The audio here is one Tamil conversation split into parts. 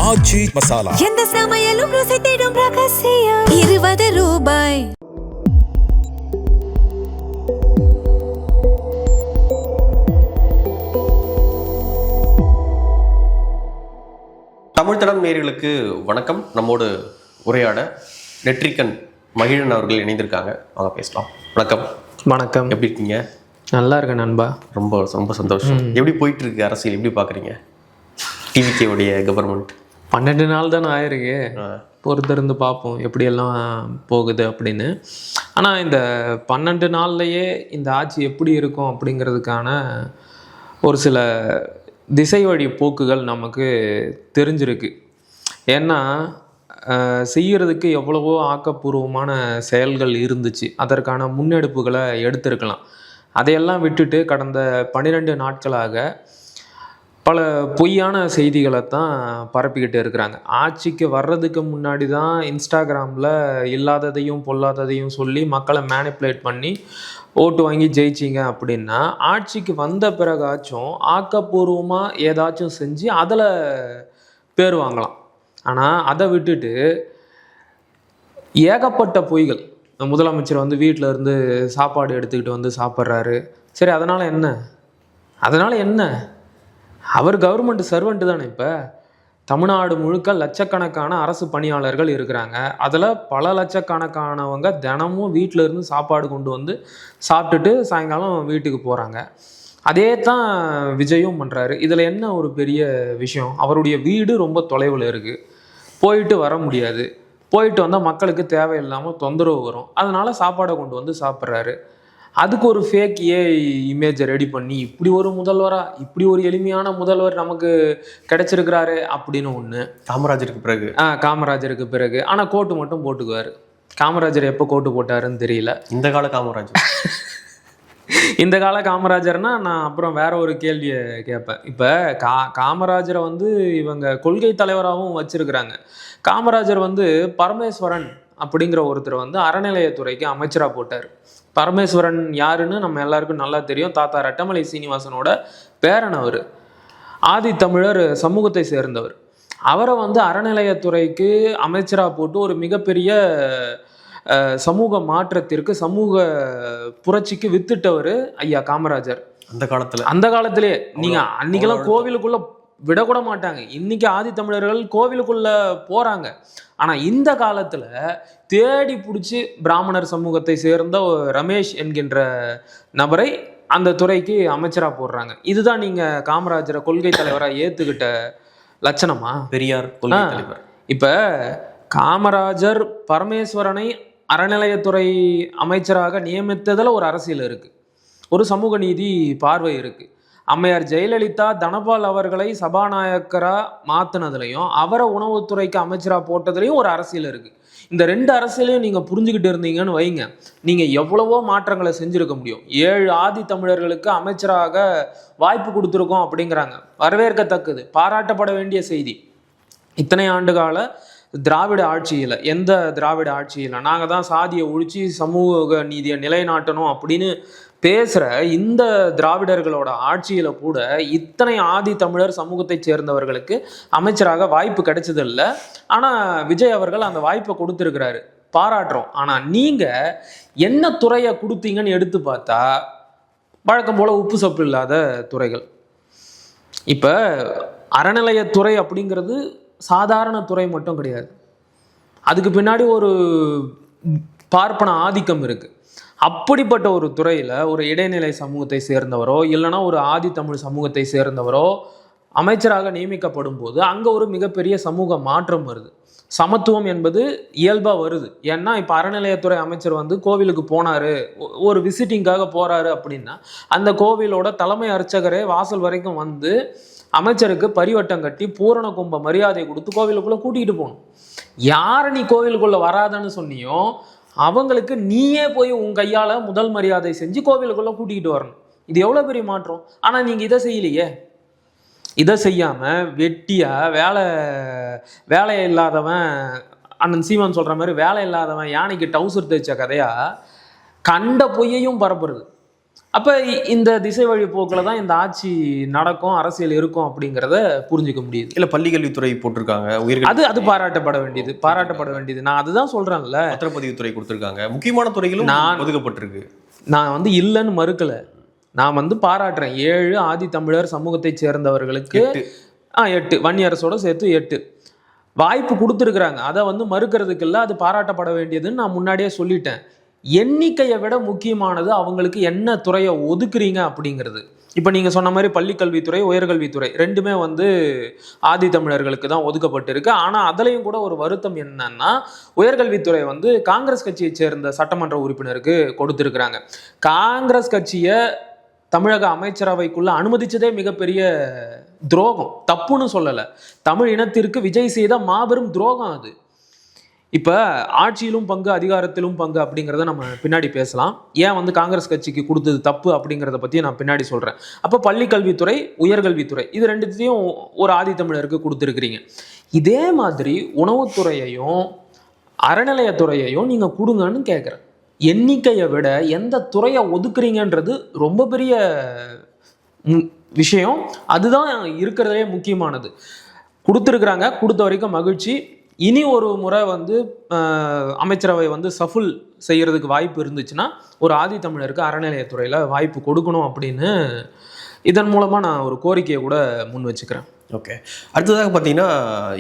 ஆச்சி மசாலா. எந்த சமையலும் ருசி தேடும் ரகசியம். 20 ரூபாய். தமிழ் தடம் நேயர்களுக்கு வணக்கம். நம்மோடு உரையாட நெற்றிக்கண் மகிழன் அவர்கள் இணைந்திருக்காங்க. வாங்க பேசலாம். வணக்கம். வணக்கம். எப்படி இருக்கீங்க? நல்லா இருக்கேன் நண்பா. ரொம்ப ரொம்ப சந்தோஷம். எப்படி போயிட்டு இருக்கு அரசியல்? எப்படி பார்க்குறீங்க டிவிகேவுடைய கவர்மெண்ட்? 12 நாள் தானே ஆயிருக்கு. பொறுத்திருந்து பார்ப்போம் எப்படியெல்லாம் போகுது அப்படின்னு. ஆனால் இந்த 12 நாள்லையே இந்த ஆட்சி எப்படி இருக்கும் அப்படிங்கிறதுக்கான ஒரு சில திசை வழி போக்குகள் நமக்கு தெரிஞ்சிருக்கு. ஏன்னா செய்யறதுக்கு எவ்வளவோ ஆக்கப்பூர்வமான செயல்கள் இருந்துச்சு, அதற்கான முன்னெடுப்புகளை எடுத்திருக்கலாம். அதையெல்லாம் விட்டுட்டு கடந்த 12 நாட்களாக பல பொய்யான செய்திகளை தான் பரப்பிக்கிட்டு இருக்கிறாங்க. ஆட்சிக்கு வர்றதுக்கு முன்னாடி தான் இன்ஸ்டாகிராமில் இல்லாததையும் பொல்லாததையும் சொல்லி மக்களை மேனிப்புலேட் பண்ணி ஓட்டு வாங்கி ஜெயிச்சிங்க அப்படின்னா, ஆட்சிக்கு வந்த பிறகாச்சும் ஆக்கப்பூர்வமாக ஏதாச்சும் செஞ்சு அதில் பேர் வாங்கலாம். ஆனால் அதை விட்டுட்டு ஏகப்பட்ட பொய்கள். முதலமைச்சர் வந்து வீட்டில் இருந்து சாப்பாடு எடுத்துக்கிட்டு வந்து சாப்பிட்றாரு. சரி, அதனால் என்ன அவர் கவர்மெண்ட் சர்வெண்ட் தானே. இப்போ தமிழ்நாடு முழுக்க லட்சக்கணக்கான அரசு பணியாளர்கள் இருக்கிறாங்க. அதில் பல லட்சக்கணக்கானவங்க தினமும் வீட்டில் இருந்து சாப்பாடு கொண்டு வந்து சாப்பிட்டுட்டு சாயங்காலம் வீட்டுக்கு போகிறாங்க. அதே தான் விஜயும் பண்ணுறாரு. இதில் என்ன ஒரு பெரிய விஷயம்? அவருடைய வீடு ரொம்ப தொலைவில் இருக்குது, போயிட்டு வர முடியாது. போயிட்டு வந்தால் மக்களுக்கு தேவையில்லாமல் தொந்தரவு வரும். அதனால் சாப்பாடை கொண்டு வந்து சாப்பிட்றாரு. அதுக்கு ஒரு ஃபேக் இமேஜை ரெடி பண்ணி இப்படி ஒரு முதல்வரா, இப்படி ஒரு எளிமையான முதல்வர் நமக்கு கிடைச்சிருக்கிறாரு அப்படின்னு ஒன்று. காமராஜருக்கு பிறகு ஆனால் கோட்டு மட்டும் போட்டுக்குவார். காமராஜர் எப்போ கோட்டு போட்டாருன்னு தெரியல. இந்த கால காமராஜர் இந்த கால காமராஜர்னா நான் அப்புறம் வேற ஒரு கேள்வியை கேட்பேன். இப்போ காமராஜரை வந்து இவங்க கொள்கை தலைவராகவும் வச்சிருக்கிறாங்க. காமராஜர் வந்து பரமேஸ்வரன் அப்படிங்கிற ஒருத்தர் வந்து அறநிலையத்துறைக்கு அமைச்சராக போட்டார். பரமேஸ்வரன் யாருன்னு நம்ம எல்லாருக்கும் நல்லா தெரியும். தாத்தா ரெட்டமலை சீனிவாசனோட பேரன் அவர். ஆதித்தமிழர் சமூகத்தை சேர்ந்தவர். அவரை வந்து அறநிலையத்துறைக்கு அமைச்சராக போட்டு ஒரு மிகப்பெரிய சமூக மாற்றத்திற்கு, சமூக புரட்சிக்கு வித்துட்டவர் ஐயா காமராஜர். அந்த காலத்திலேயே நீங்க அன்னைக்கெல்லாம் கோவிலுக்குள்ள விடக்கூட மாட்டாங்க. இன்னைக்கு ஆதித்தமிழர்கள் கோவிலுக்குள்ள போறாங்க. ஆனா இந்த காலத்துல தேடி பிடிச்சி பிராமணர் சமூகத்தை சேர்ந்த ரமேஷ் என்கின்ற நபரை அந்த துறைக்கு அமைச்சரா போடுறாங்க. இதுதான் நீங்க காமராஜரை கொள்கை தலைவரா ஏத்துக்கிட்ட லட்சணமா? பெரியார் கொள்கை தலைவர். இப்ப காமராஜர் பரமேஸ்வரனை அறநிலையத்துறை அமைச்சராக நியமித்ததுல ஒரு அரசியல் இருக்கு, ஒரு சமூக நீதி பார்வை இருக்கு. அம்மையார் ஜெயலலிதா தனபால் அவர்களை சபாநாயகரா மாத்தினதுலையும் அவரை உணவுத்துறைக்கு அமைச்சரா போட்டதுலையும் ஒரு அரசியல் இருக்கு. இந்த 2 அரசியலையும் நீங்க புரிஞ்சுக்கிட்டு இருந்தீங்கன்னு வைங்க, நீங்க எவ்வளவோ மாற்றங்களை செஞ்சிருக்க முடியும். 7 ஆதி தமிழர்களுக்கு அமைச்சராக வாய்ப்பு கொடுத்துருக்கோம் அப்படிங்கிறாங்க. வரவேற்கத்தக்கது, பாராட்டப்பட வேண்டிய செய்தி. இத்தனை ஆண்டு கால திராவிட ஆட்சியில், எந்த திராவிட ஆட்சியில் நாங்கள் தான் சாதியை ஒழிச்சு சமூக நீதியை நிலைநாட்டணும் அப்படின்னு பேசுகிற இந்த திராவிடர்களோட ஆட்சியில் கூட இத்தனை ஆதி தமிழர் சமூகத்தை சேர்ந்தவர்களுக்கு அமைச்சராக வாய்ப்பு கிடைச்சதில்ல. ஆனால் விஜய் அவர்கள் அந்த வாய்ப்பை கொடுத்துருக்கிறாரு, பாராட்டுறோம். ஆனால் நீங்கள் என்ன துறையை கொடுத்தீங்கன்னு எடுத்து பார்த்தா வழக்கம் போல் உப்பு சப்பு இல்லாத துறைகள். இப்போ அறநிலையத்துறை அப்படிங்கிறது சாதாரண துறை மட்டும் கிடையாது. அதுக்கு பின்னாடி ஒரு பார்ப்பன ஆதிக்கம் இருக்கு. அப்படிப்பட்ட ஒரு துறையில் ஒரு இடைநிலை சமூகத்தை சேர்ந்தவரோ இல்லைனா ஒரு ஆதி தமிழ் சமூகத்தை சேர்ந்தவரோ அமைச்சராக நியமிக்கப்படும் போது அங்கே ஒரு மிகப்பெரிய சமூக மாற்றம் வருது. சமத்துவம் என்பது இயல்பாக வருது. ஏன்னா இப்போ அறநிலையத்துறை அமைச்சர் வந்து கோவிலுக்கு போனார், ஒரு விசிட்டிங்காக போகிறாரு அப்படின்னா அந்த கோவிலோட தலைமை அர்ச்சகரே வாசல் வரைக்கும் வந்து அமைச்சருக்கு பரிவட்டம் கட்டி பூரண கும்ப மரியாதை கொடுத்து கோவிலுக்குள்ளே கூட்டிகிட்டு போகணும். யாரை நீ கோவிலுக்குள்ளே வராதான்னு சொன்னியோ அவங்களுக்கு நீயே போய் உன் கையால் முதல் மரியாதை செஞ்சு கோவிலுக்குள்ளே கூட்டிகிட்டு வரணும். இது எவ்வளோ பெரிய மாற்றம். ஆனால் நீங்கள் இதை செய்யலையே. இதை செய்யாமல் வெட்டியாக வேலை இல்லாதவன், அண்ணன் சீமான் சொல்கிற மாதிரி வேலை இல்லாதவன் யானைக்கு டவுசர் தைச்ச கதையாக கண்ட பொய்யையும் பரப்புறது. அப்போ இந்த திசை வழி போக்கில் தான் இந்த ஆட்சி நடக்கும், அரசியல் இருக்கும் அப்படிங்கிறத புரிஞ்சுக்க முடியுது. இல்லை பள்ளிக்கல்வித்துறை போட்டிருக்காங்க, அது பாராட்டப்பட வேண்டியது. நான் அதுதான் சொல்கிறேன்ல, பத்திரப்பதிவுத்துறை கொடுத்துருக்காங்க, முக்கியமான துறைகளும் ஒதுக்கப்பட்டிருக்கு. நான் வந்து இல்லைன்னு மறுக்கலை, நான் வந்து பாராட்டுறேன். 7 ஆதி தமிழர் சமூகத்தை சேர்ந்தவர்களுக்கு 8 வன்னியரசோட சேர்த்து 8 வாய்ப்பு கொடுத்துருக்குறாங்க. அதை வந்து மறுக்கிறதுக்கு இல்லை, அது பாராட்டப்பட வேண்டியதுன்னு நான் முன்னாடியே சொல்லிட்டேன். எண்ணிக்கையை விட முக்கியமானது அவங்களுக்கு என்ன துறையை ஒதுக்குறீங்க அப்படிங்கிறது. இப்போ நீங்கள் சொன்ன மாதிரி பள்ளிக்கல்வித்துறை, உயர்கல்வித்துறை ரெண்டுமே வந்து ஆதி தமிழர்களுக்கு தான் ஒதுக்கப்பட்டிருக்கு. ஆனால் அதுலேயும் கூட ஒரு வருத்தம் என்னன்னா, உயர்கல்வித்துறை வந்து காங்கிரஸ் கட்சியை சேர்ந்த சட்டமன்ற உறுப்பினருக்கு கொடுத்துருக்குறாங்க. காங்கிரஸ் கட்சியை தமிழக அமைச்சரவைக்குள்ள அனுமதிச்சதே மிகப்பெரிய துரோகம். தப்புன்னு சொல்லலை, தமிழ் இனத்திற்கு விஜய் செய்த மாபெரும் துரோகம் அது. இப்போ ஆட்சியிலும் பங்கு, அதிகாரத்திலும் பங்கு அப்படிங்கிறத நம்ம பின்னாடி பேசலாம். ஏன் வந்து காங்கிரஸ் கட்சிக்கு கொடுத்தது தப்பு அப்படிங்கிறத பற்றி நான் பின்னாடி சொல்கிறேன். அப்போ பள்ளிக்கல்வித்துறை, உயர்கல்வித்துறை இது ரெண்டுத்தையும் ஒரு ஆதித்தமிழருக்கு கொடுத்துருக்கிறீங்க. இதே மாதிரி உணவுத்துறையையும் அறநிலையத்துறையையும் நீங்கள் கொடுங்கன்னு கேட்குறேன். எண்ணிக்கையை விட எந்த துறையை ஒதுக்குறீங்கன்றது ரொம்ப பெரிய விஷயம். அதுதான் இருக்கிறதுலே முக்கியமானது. கொடுத்துருக்குறாங்க, கொடுத்த வரைக்கும் மகிழ்ச்சி. இனி ஒரு முறை வந்து அமைச்சரவை வந்து சஃபுல் செய்கிறதுக்கு வாய்ப்பு இருந்துச்சுன்னா ஒரு ஆதி தமிழருக்கு அறநிலையத்துறையில் வாய்ப்பு கொடுக்கணும் அப்படின்னு இதன் மூலமாக நான் ஒரு கோரிக்கையை கூட முன் வச்சுக்கிறேன். ஓகே, அடுத்ததாக பார்த்தீங்கன்னா,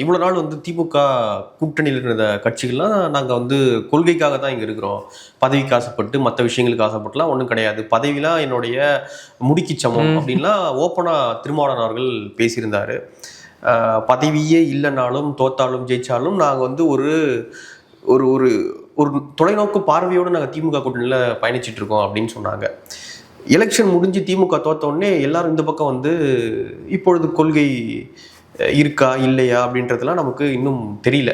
இவ்வளோ நாள் வந்து திமுக கூட்டணியில் இருந்த கட்சிகள்லாம் நாங்கள் வந்து கொள்கைக்காக தான் இங்கே இருக்கிறோம், பதவிக்கு ஆசைப்பட்டு மற்ற விஷயங்களுக்கு ஆசைப்பட்டுலாம் ஒன்றும் கிடையாது, பதவிலாம் என்னுடைய முடிக்கு சமம் அப்படின்லாம் ஓப்பனாக திருமாவளவன் அவர்கள் பேசியிருந்தார். பதவியே இல்லைனாலும் தோத்தாலும் ஜெயிச்சாலும் நாங்கள் வந்து ஒரு ஒரு ஒரு ஒரு தொலைநோக்கு பார்வையோடு நாங்கள் திமுக கூட்டணியில் பயணிச்சுட்டு இருக்கோம் அப்படின்னு சொன்னாங்க. எலெக்ஷன் முடிஞ்சு திமுக தோத்த உடனே எல்லாரும் இந்த பக்கம் வந்து இப்பொழுது கொள்கை இருக்கா இல்லையா அப்படின்றதுலாம் நமக்கு இன்னும் தெரியல.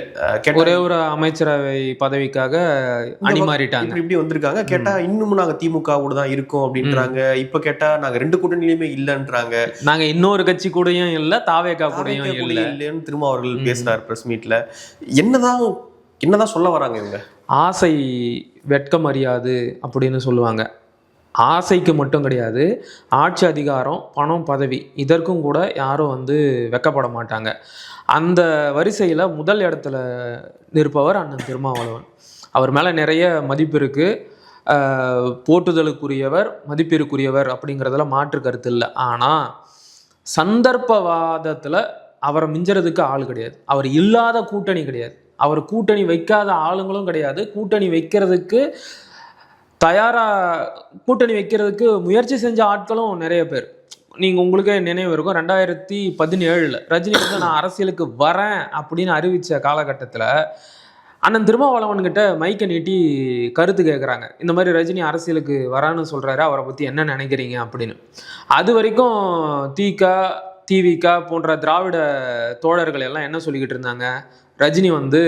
ஒரே ஒரு அமைச்சரவை பதவிக்காக அணி மாறிட்டாங்க, இப்படி வந்திருக்காங்க. கேட்டா இன்னும் நாங்க திமுகவோட தான் இருக்கோம் அப்படின்றாங்க. இப்ப கேட்டா நாங்க 2 கூட்டணியிலுமே இல்லைன்றாங்க. நாங்க இன்னொரு கட்சி கூடயும் இல்ல, தாவேகா கூடயும் இல்லைன்னு திரும்ப அவர்கள் பேசுறாரு பிரஸ் மீட்ல. என்னதான் சொல்ல வராங்க இவங்க? ஆசை வெட்கம் அறியாது அப்படின்னு சொல்லுவாங்க. ஆசைக்கு மட்டும் கிடையாது, ஆட்சி அதிகாரம், பணம், பதவி இதற்கும் கூட யாரும் வந்து வெக்கப்பட மாட்டாங்க. அந்த வரிசையில் முதல் இடத்துல நிற்பவர் அண்ணன் திருமாவளவன். அவர் மேலே நிறைய மதிப்பு இருக்குது, போற்றுதலுக்குரியவர், மதிப்பிற்குரியவர் அப்படிங்கிறதுல மாற்று கருத்து இல்லை. ஆனால் சந்தர்ப்பவாதத்தில் அவரை மிஞ்சறதுக்கு ஆள் கிடையாது. அவர் இல்லாத கூட்டணி கிடையாது, அவர் கூட்டணி வைக்காத ஆளுங்களும் கிடையாது. கூட்டணி வைக்கிறதுக்கு கூட்டணி வைக்கிறதுக்கு முயற்சி செஞ்ச ஆட்களும் நிறைய பேர். நீங்கள் உங்களுக்கே நினைவு இருக்கும், 2017 ரஜினி வந்து நான் அரசியலுக்கு வரேன் அப்படின்னு அறிவித்த காலகட்டத்தில் அண்ணன் திருமாவளவன்கிட்ட மைக்கை நீட்டி கருத்து கேட்குறாங்க. இந்த மாதிரி ரஜினி அரசியலுக்கு வரான்னு சொல்கிறாரு, அவரை பற்றி என்ன நினைக்கிறீங்க அப்படின்னு. அது வரைக்கும் திவிக போன்ற திராவிட தோழர்கள் எல்லாம் என்ன சொல்லிக்கிட்டு இருந்தாங்க, ரஜினி வந்து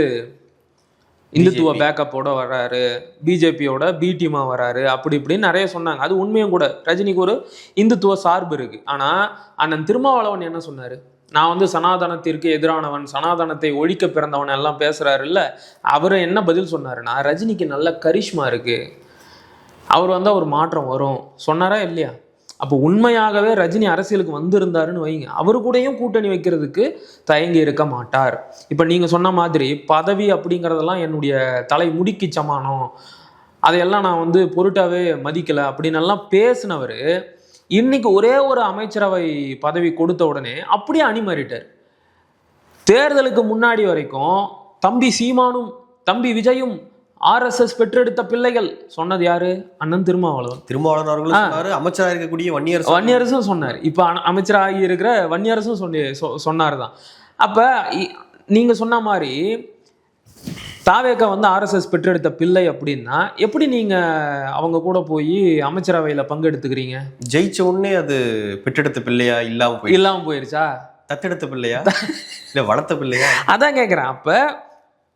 இந்துத்துவ பேக்கப்போட வர்றாரு, பிஜேபியோட பி டீமா வராரு, அப்படி இப்படின்னு நிறைய சொன்னாங்க. அது உண்மையும் கூட, ரஜினிக்கு ஒரு இந்துத்துவ சார்பு இருக்கு. ஆனால் அண்ணன் திருமாவளவன் என்ன சொன்னார், நான் வந்து சனாதனத்திற்கு எதிரானவன், சனாதனத்தை ஒழிக்க பிறந்தவன் எல்லாம் பேசுறாரு இல்லை. அவர் என்ன பதில் சொன்னாருன்னா, ரஜினிக்கு நல்ல கரிஷ்மா இருக்கு, அவர் வந்து ஒரு மாற்றம் வரும் சொன்னாரா இல்லையா? அப்போ உண்மையாகவே ரஜினி அரசியலுக்கு வந்திருந்தாருன்னு வைங்க, அவரு கூடயும் கூட்டணி வைக்கிறதுக்கு தயங்கி இருக்க மாட்டார். இப்போ நீங்கள் சொன்ன மாதிரி பதவி அப்படிங்கிறதெல்லாம் என்னுடைய தலை முடிக்கு சமானம், அதையெல்லாம் நான் வந்து பொருட்டாவே மதிக்கலை அப்படின்னு எல்லாம் பேசினவர் இன்னைக்கு ஒரே ஒரு அமைச்சரவை பதவி கொடுத்த உடனே அப்படியே அணி மாறிட்டார். தேர்தலுக்கு முன்னாடி வரைக்கும் தம்பி சீமானும் தம்பி விஜயும் RSS பெற்றெடுத்த பிள்ளைகள் சொன்னது யாரு, அண்ணன் திருமாவளவன் அவர்களும் அமைச்சராக இருக்கக்கூடிய வன்னியரசும் சொன்னார். இப்போ அமைச்சராகி இருக்கிற வன்னியரசும் சொன்னார் தான். அப்போ நீங்க சொன்ன மாதிரி தாவேகா வந்து RSS பெற்றெடுத்த பிள்ளை அப்படின்னா எப்படி நீங்க அவங்க கூட போய் அமைச்சரவையில் பங்கெடுத்துக்கிறீங்க? ஜெயிச்ச உடனே அது பெற்றெடுத்த பிள்ளையா இல்லாம போயிருச்சா? தத்தெடுத்த பிள்ளையா இல்லை வளர்த்த பிள்ளையா? அதான் கேட்குறேன். அப்போ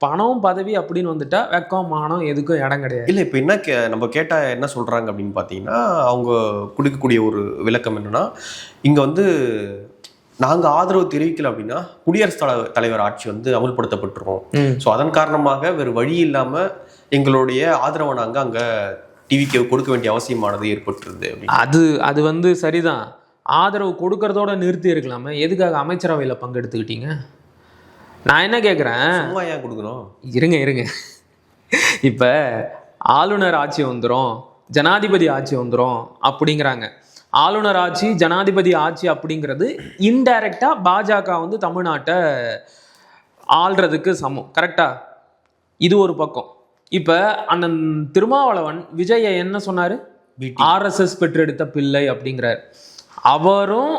பணம் பதவி அப்படின்னு வந்துட்டா வெக்கம் மானம் எதுக்கும் இடம் கிடையாது. இல்லை, இப்போ என்ன நம்ம கேட்டால் என்ன சொல்கிறாங்க அப்படின்னு பார்த்தீங்கன்னா, அவங்க கொடுக்கக்கூடிய ஒரு விளக்கம் என்னென்னா, இங்கே வந்து நாங்கள் ஆதரவு தெரிவிக்கல அப்படின்னா குடியரசுத் தலைவர் ஆட்சி வந்து அமல்படுத்தப்பட்டிருக்கோம். ஸோ அதன் காரணமாக வேறு வழி இல்லாமல் எங்களுடைய ஆதரவை நாங்கள் அங்கே டிவிக்கு கொடுக்க வேண்டிய அவசியமானது ஏற்பட்டுருது அப்படின்னு. அது வந்து சரிதான், ஆதரவு கொடுக்கறதோட நிறுத்தி இருக்கலாமே, எதுக்காக அமைச்சரவையில் பங்கெடுத்துக்கிட்டீங்க? நான் என்ன கேட்குறேன், சும்மா ஏன் கொடுக்கணும்? இருங்க இப்போ ஆளுநர் ஆட்சி வந்துடும், ஜனாதிபதி ஆட்சி வந்துடும் அப்படிங்கிறாங்க. ஆளுநர் ஆட்சி ஜனாதிபதி ஆட்சி அப்படிங்கிறது இன்டைரக்டா பாஜக வந்து தமிழ்நாட்டை ஆள்றதுக்கு சமம், கரெக்டா? இது ஒரு பக்கம். இப்போ அண்ணன் திருமாவளவன் விஜயை என்ன சொன்னார்? RSS பெற்றெடுத்த பிள்ளை அப்படிங்கிறார். அவரும்,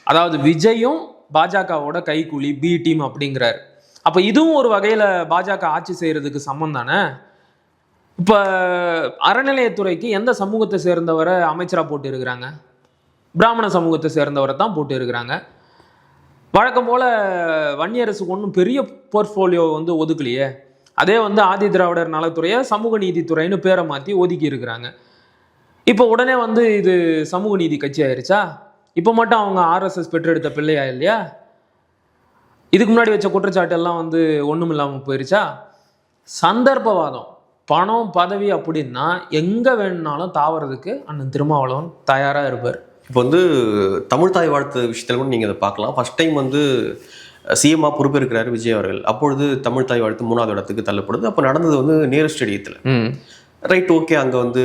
அதாவது விஜயும் பாஜகவோட கைக்கூலி பி டீம் அப்படிங்கிறார். அப்போ இதுவும் ஒரு வகையில் பாஜக ஆட்சி செய்யறதுக்கு சமம் தானே? இப்போ அறநிலையத்துறைக்கு எந்த சமூகத்தை சேர்ந்தவரை அமைச்சராக போட்டு இருக்கிறாங்க? பிராமண சமூகத்தை சேர்ந்தவரை தான் போட்டு இருக்கிறாங்க. வழக்கம் போல் வன்னியரசுக்கு ஒன்றும் பெரிய போர்ட்ஃபோலியோ வந்து ஒதுக்கலையே. அதே வந்து ஆதி திராவிடர் நலத்துறையை சமூக நீதித்துறைன்னு பேரை மாற்றி ஒதுக்கி இருக்கிறாங்க. இப்போ உடனே வந்து இது சமூக நீதி கட்சி ஆயிடுச்சா? இப்போ மட்டும் அவங்க RSS பெற்றெடுத்த பிள்ளையா இல்லையா? இதுக்கு முன்னாடி வச்ச குற்றச்சாட்டு எல்லாம் வந்து ஒன்றும் இல்லாமல் போயிருச்சா? சந்தர்ப்பவாதம், பணம் பதவி அப்படின்னா எங்கே வேணும்னாலும் தாவறதுக்கு அண்ணன் திருமாவளவன் தயாராக இருப்பார். இப்போ வந்து தமிழ் தாய் வாழ்த்து விஷயத்தில் கூட நீங்கள் அதை பார்க்கலாம். ஃபர்ஸ்ட் டைம் வந்து CM பொறுப்பேற்கிறார் விஜய் அவர்கள். அப்பொழுது தமிழ் தாய் வாழ்த்து 3வது இடத்துக்கு தள்ளப்படுது. அப்போ நடந்தது வந்து நேரு ஸ்டேடியத்தில். Right, okay. அங்கே வந்து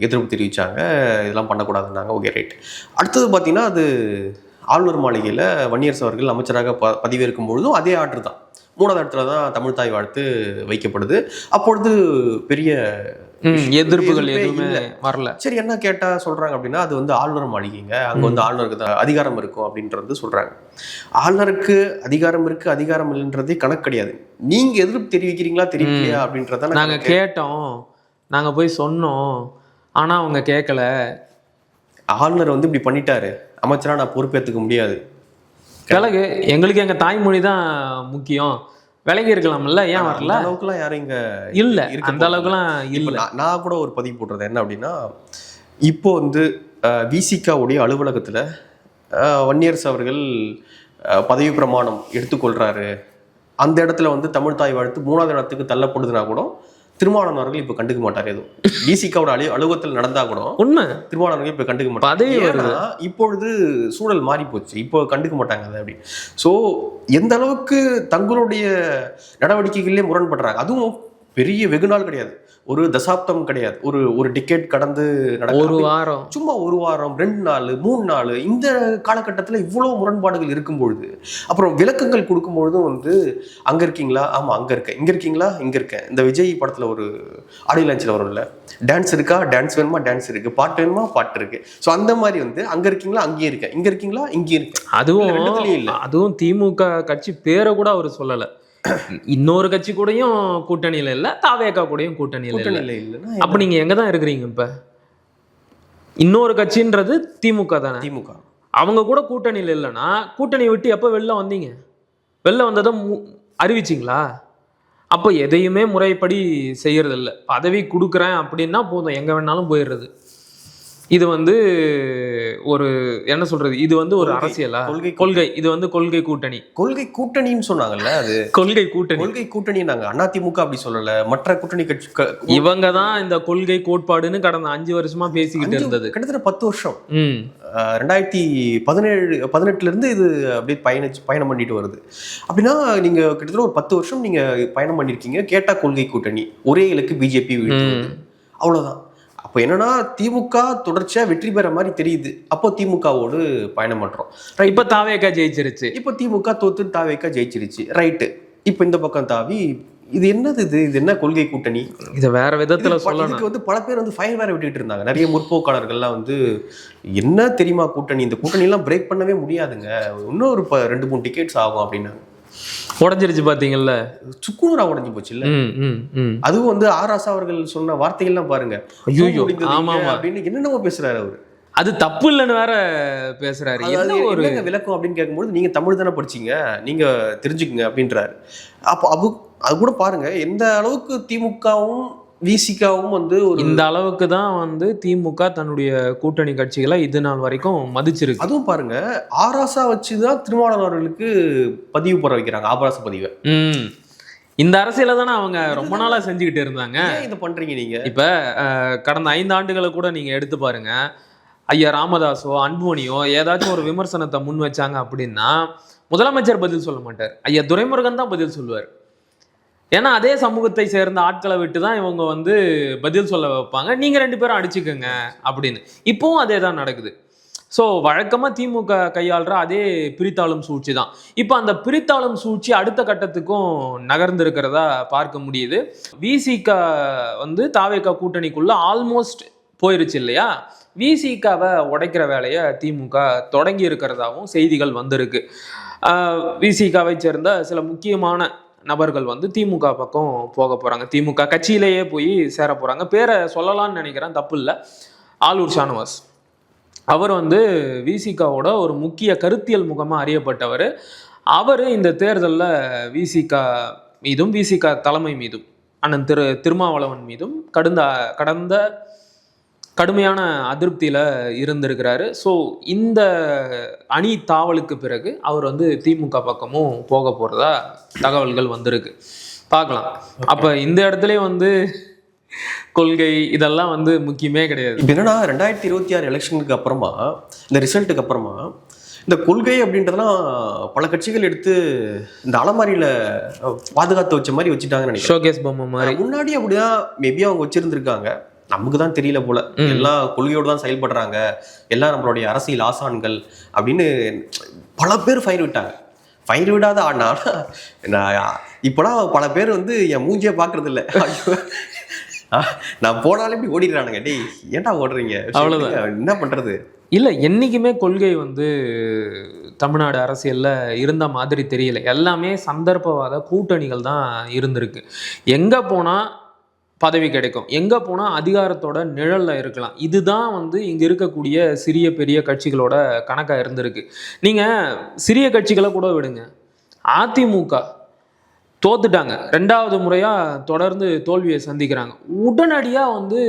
எதிர்ப்பு தெரிவித்தாங்க, இதெல்லாம் பண்ணக்கூடாதுன்னாங்க. Okay, right. அடுத்தது பார்த்தீங்கன்னா அது ஆளுநர் மாளிகையில் வன்னியரசு அவர்கள் அமைச்சராக பதவியேற்கும் பொழுதும் அதே ஆர்டர் தான். 3வது இடத்துல தான் தமிழ் தாய் வாழ்த்து வைக்கப்படுது. அப்பொழுது பெரிய எதிர்ப்புகள் எதுவுமே வரல. சரி, என்ன கேட்டால் சொல்கிறாங்க அப்படின்னா அது வந்து ஆளுநர் மாளிகைங்க, அங்கே வந்து ஆளுநருக்கு தான் அதிகாரம் இருக்கும் அப்படின்றது சொல்கிறாங்க. ஆளுநருக்கு அதிகாரம் இருக்குது, அதிகாரம் இல்லைன்றதே கணக்கு கிடையாது. நீங்கள் எதிர்ப்பு தெரிவிக்கிறீங்களா தெரிவிக்கலையா அப்படின்றத நாங்கள் கேட்டோம், நாங்கள் போய் சொன்னோம், ஆனால் அவங்க கேட்கல. ஆளுநர் வந்து இப்படி பண்ணிட்டாரு, அமைச்சராக நான் பொறுப்பேற்றுக்க முடியாது. கிழக்கு எங்களுக்கு எங்கள் தாய்மொழி தான் முக்கியம், விலகி இருக்கலாம்ல, ஏன் வரல? அளவுக்குலாம் யாரும் இங்கே இல்லை, அந்த அளவுக்குலாம் இல்லை. நான் கூட ஒரு பதிவு போட்டுறது என்ன அப்படின்னா, இப்போ வந்து விசிகாவுடைய அலுவலகத்தில் வன்னியரசு அவர்கள் பதவி பிரமாணம் எடுத்துக்கொள்கிறாரு. அந்த இடத்துல வந்து தமிழ் தாய் வாழ்த்து 3வது இடத்துக்கு தள்ளப்படுதுன்னா கூட திருமாவளவன் அவர்கள் இப்போ கண்டுக்க மாட்டார். எதுவும் விசிகாவோட அலுவலகத்தில் நடந்தா கூட உண்மை திருமாவளவன் அவர்கள் இப்போ கண்டுக்க மாட்டாங்க. இப்பொழுது சூழல் மாறி போச்சு, இப்போ கண்டுக்க மாட்டாங்க அதை அப்படி. ஸோ எந்த அளவுக்கு தங்களுடைய நடவடிக்கைகளிலே முரண்படுறாங்க. அதுவும் பெரிய வெகு நாள் கிடையாது, ஒரு தசாப்தம் கிடையாது, ஒரு டிக்கெட் கடந்து ஒரு வாரம், சும்மா ஒரு வாரம், 2 நாள் 3 நாள், இந்த காலகட்டத்தில் இவ்வளோ முரண்பாடுகள் இருக்கும்பொழுது அப்புறம் விளக்கங்கள் கொடுக்கும்பொழுதும் வந்து அங்கே இருக்கீங்களா, ஆமாம் அங்கே இருக்கேன், இங்கே இருக்கீங்களா, இங்கே இருக்கேன். இந்த விஜய் படத்தில் ஒரு ஆடியோ லான்ச்சில் வரும்ல, டான்ஸ் இருக்கா, டான்ஸ் வேணுமா, டான்ஸ் இருக்குது, பாட்டு வேணுமா, பாட்டு இருக்குது. ஸோ அந்த மாதிரி வந்து அங்கே இருக்கீங்களா, அங்கேயே இருக்கேன், இங்கே இருக்கீங்களா, இங்கேயும் இருக்கேன். அதுவும் திமுக கட்சி பேரை கூட அவர் சொல்லலை. இன்னொரு கட்சி கூடயும் கூட்டணியில இல்ல, தாவேகா கூடயும் கூட்டணியில இல்ல. அப்ப நீங்க எங்க தான் இருக்கிறீங்க? இப்ப இன்னொரு கட்சின்றது திமுக தானே. திமுக அவங்க கூட கூட்டணியில இல்லைன்னா கூட்டணி விட்டு எப்ப வெளில வந்தீங்க? வெளில வந்ததும் அறிவிச்சிங்களா? அப்போ எதையுமே முறைப்படி செய்யறது இல்லை. பதவி கொடுக்குறேன் அப்படின்னா போதும், எங்க வேணாலும் போயிடுறது. இது வந்து ஒரு என்ன சொல்றது, இது வந்து ஒரு அரசியலா, கொள்கை, இது வந்து கொள்கை கூட்டணின்னு சொன்னாங்கல்ல, அது கொள்கை கூட்டணி. நாங்க அதிமுக அப்படி சொல்லல, மற்ற கூட்டணி கட்சி இவங்க தான் இந்த கொள்கை கோட்பாடுன்னு கடந்த 5 வருஷமா பேசிக்கிட்டு இருந்தது. கிட்டத்தட்ட 10 வருஷம், 2017-18 இருந்து இது அப்படியே பயணம் பண்ணிட்டு வருது. அப்படின்னா நீங்க கிட்டத்தட்ட ஒரு 10 வருஷம் நீங்க பயணம் பண்ணிருக்கீங்க. கேட்டா கொள்கை கூட்டணி, ஒரே இலக்கு பிஜேபி, அவ்வளவுதான். அப்போ என்னன்னா திமுக தொடர்ச்சியா வெற்றி பெற மாதிரி தெரியுது. அப்போ திமுகவோடு பயணம் பண்றோம். இப்போ தாவேகா ஜெயிச்சிருச்சு, இப்போ திமுக தோத்து தாவேகா ஜெயிச்சிருச்சு, ரைட்டு. இப்போ இந்த பக்கம் தாவி இது என்னது, இது என்ன கொள்கை கூட்டணி? இதை வேற விதத்துல சொல்லணும். இதுக்கு வந்து பல பேர் வந்து ஃபயர் வேற விட்டுட்டு இருந்தாங்க. நிறைய முற்போக்காளர்கள்லாம் வந்து என்ன தெரியுமா கூட்டணி, இந்த கூட்டணி எல்லாம் பிரேக் பண்ணவே முடியாதுங்க, இன்னும் ஒரு 2-3 டிக்கெட்ஸ் ஆகும் அப்படின்னாங்க. உடஞ்சிருச்சு பாத்தீங்கல்ல, சுக்குநூறா உடஞ்சி போச்சு இல்ல. அதுவும் வந்து ஆராசா அவர்கள் சொன்ன வார்த்தைகள்லாம் பாருங்க, அப்படின்னு என்னென்னவோ பேசுறாரு அவரு. அது தப்பு இல்லைன்னு வேற பேசுறாரு. என்ன ஒரு விளக்கம் அப்படின்னு கேட்கும்போது நீங்க தமிழ் தானே படிச்சீங்க, நீங்க தெரிஞ்சுக்குங்க அப்படின்றாரு. அப்போ அது கூட பாருங்க எந்த அளவுக்கு திமுகவும் விசிகாவும் வந்து இந்த அளவுக்கு தான் வந்து திமுக தன்னுடைய கூட்டணி கட்சிகளை இது நாள் வரைக்கும் மதிச்சிருக்கு. அதுவும் பாருங்க ஆராசா வச்சுதான் திருமாவளவன் அவர்களுக்கு பதிவு போற வைக்கிறாங்க, ஆபாச பதிவை. இந்த அரசியலை தானே அவங்க ரொம்ப நாளா செஞ்சுக்கிட்டு இருந்தாங்க. ஏன் இதை பண்றீங்க நீங்க? இப்ப கடந்த 5 ஆண்டுகளை கூட நீங்க எடுத்து பாருங்க. ஐயா ராமதாஸோ அன்புமணியோ ஏதாச்சும் ஒரு விமர்சனத்தை முன் வச்சாங்க அப்படின்னா முதலமைச்சர் பதில் சொல்ல மாட்டார், ஐயா துரைமுருகன் தான் பதில் சொல்லுவார். ஏன்னா அதே சமூகத்தை சேர்ந்த ஆட்களை விட்டு தான் இவங்க வந்து பதில் சொல்ல வைப்பாங்க, நீங்க 2 பேரும் அடிச்சுக்கோங்க அப்படின்னு. இப்பவும் அதே தான் நடக்குது. ஸோ வழக்கமாக திமுக கையாளுற அதே பிரித்தாளும் சூழ்ச்சி தான். இப்போ அந்த பிரித்தாளும் சூழ்ச்சி அடுத்த கட்டத்துக்கும் நகர்ந்திருக்கிறதா பார்க்க முடியுது. விசிக வந்து தாவேகா கூட்டணிக்குள்ள ஆல்மோஸ்ட் போயிருச்சு இல்லையா? விசிகாவை உடைக்கிற வேலையை திமுக தொடங்கி இருக்கிறதாகவும் செய்திகள் வந்திருக்கு. விசிகாவை சேர்ந்த சில முக்கியமான நபர்கள் வந்து திமுக பக்கம் போக போகிறாங்க, திமுக கட்சியிலேயே போய் சேர போகிறாங்க. பேரை சொல்லலான்னு நினைக்கிறேன், தப்பு இல்லை. ஆலூர் ஷானவாஸ் அவர் வந்து விசிகாவோட ஒரு முக்கிய கருத்தியல் முகமாக அறியப்பட்டவர். அவர் இந்த தேர்தலில் விசிக மீதும் விசிக தலைமை மீதும் அண்ணன் திருமாவளவன் மீதும் கடந்த கடுமையான அதிருப்தியில் இருந்திருக்கிறாரு. ஸோ இந்த அணி தாவலுக்கு பிறகு அவர் வந்து திமுக பக்கமும் போக போகிறதா தகவல்கள் வந்திருக்கு, பார்க்கலாம். அப்போ இந்த இடத்துல வந்து கொள்கை இதெல்லாம் வந்து முக்கியமே கிடையாது. இப்போ என்னன்னா 2026 எலெக்ஷனுக்கு அப்புறமா, இந்த ரிசல்ட்டுக்கு அப்புறமா இந்த கொள்கை அப்படின்றதெல்லாம் பல கட்சிகள் எடுத்து இந்த அலமாரியில பாதுகாத்து வச்ச மாதிரி வச்சுட்டாங்கன்னு நினைக்கிறேன், ஷோகேஸ் பொம்மை மாதிரி. முன்னாடி அப்படிதான் மேபி அவங்க வச்சிருந்திருக்காங்க, நமக்கு தான் தெரியல போல. எல்லாம் கொள்கையோடு தான் செயல்படுறாங்க, எல்லாம் நம்மளுடைய அரசியல் ஆசான்கள் அப்படின்னு பல பேர் ஃபயர் விட்டாங்க. ஃபயர் விடாத ஆனா இப்போலாம் பல பேர் வந்து என் மூஞ்சியே பார்க்கறது இல்லை, நான் போனாலும் இப்படி ஓடிடுறானுங்க. டேய் ஏன்டா ஓடுறீங்க, அவ்வளவுதான், என்ன பண்றது? இல்லை, என்றைக்குமே கொள்கை வந்து தமிழ்நாடு அரசியலில் இருந்த மாதிரி தெரியல. எல்லாமே சந்தர்ப்பவாத கூட்டணிகள் தான் இருந்திருக்கு. எங்கே போனால் பதவி கிடைக்கும், எங்கே போனால் அதிகாரத்தோட நிழலில் இருக்கலாம், இதுதான் வந்து இங்கே இருக்கக்கூடிய சிறிய பெரிய கட்சிகளோட கணக்காக இருந்திருக்கு. நீங்கள் சிறிய கட்சிகளை கூட விடுங்க, அதிமுக தோத்துட்டாங்க, 2வது முறையாக தொடர்ந்து தோல்வியை சந்திக்கிறாங்க. உடனடியாக வந்து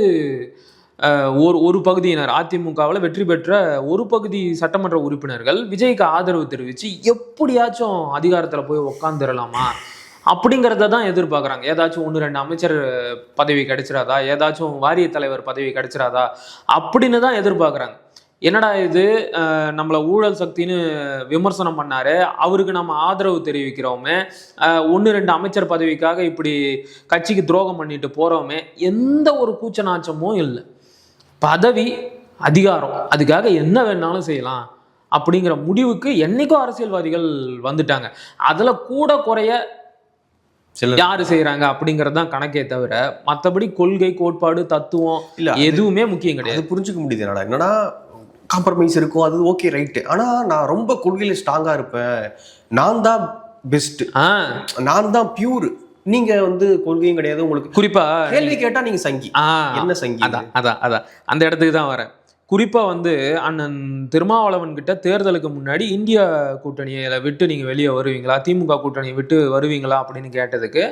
ஒரு பகுதியினர், அதிமுகவில் வெற்றி பெற்ற ஒரு பகுதி சட்டமன்ற உறுப்பினர்கள் விஜய்க்கு ஆதரவு தெரிவித்து எப்படியாச்சும் அதிகாரத்தில் போய் உக்காந்துடலாமா அப்படிங்கிறத தான் எதிர்பார்க்குறாங்க. ஏதாச்சும் 1-2 அமைச்சர் பதவி கிடைச்சிடாதா, ஏதாச்சும் வாரிய தலைவர் பதவி கிடைச்சிடாதா அப்படின்னு தான் எதிர்பார்க்குறாங்க. என்னடா இது, நம்மளை ஊழல் சக்தின்னு விமர்சனம் பண்ணாரு, அவருக்கு நம்ம ஆதரவு தெரிவிக்கிறோமே, 1-2 அமைச்சர் பதவிக்காக இப்படி கட்சிக்கு துரோகம் பண்ணிட்டு போகிறோமே, எந்த ஒரு கூச்ச நாச்சமும் இல்லை. பதவி அதிகாரம், அதுக்காக என்ன வேணாலும் செய்யலாம் அப்படிங்கிற முடிவுக்கு என்னைக்கும் அரசியல்வாதிகள் வந்துட்டாங்க. அதில் கூட குறைய யாரு செய்யறாங்க அப்படிங்கிறது தான் கணக்கே தவிர மற்றபடி கொள்கை கோட்பாடு தத்துவம் இல்லை எதுவுமே முக்கியம் கிடையாது. புரிஞ்சுக்க முடியுது என்னன்னா காம்ப்ரமைஸ் இருக்கும், அது ஓகே ரைட்டு. ஆனா நான் ரொம்ப கொள்கையில ஸ்ட்ராங்கா இருப்பேன், நான் தான் பெஸ்ட், நான் தான் பியூர், நீங்க வந்து கொள்கையும் கிடையாது, உங்களுக்கு குறிப்பா கேள்வி கேட்டா நீங்க சங்கி, என்ன சங்கி? அதான் அந்த இடத்துக்கு தான் வரேன். குறிப்பா வந்து அண்ணன் திருமாவளவன் கிட்ட தேர்தலுக்கு முன்னாடி இந்தியா கூட்டணியை விட்டு நீங்க வெளியே வருவீங்களா, திமுக கூட்டணியை விட்டு வருவீங்களா அப்படின்னு கேட்டதுக்கு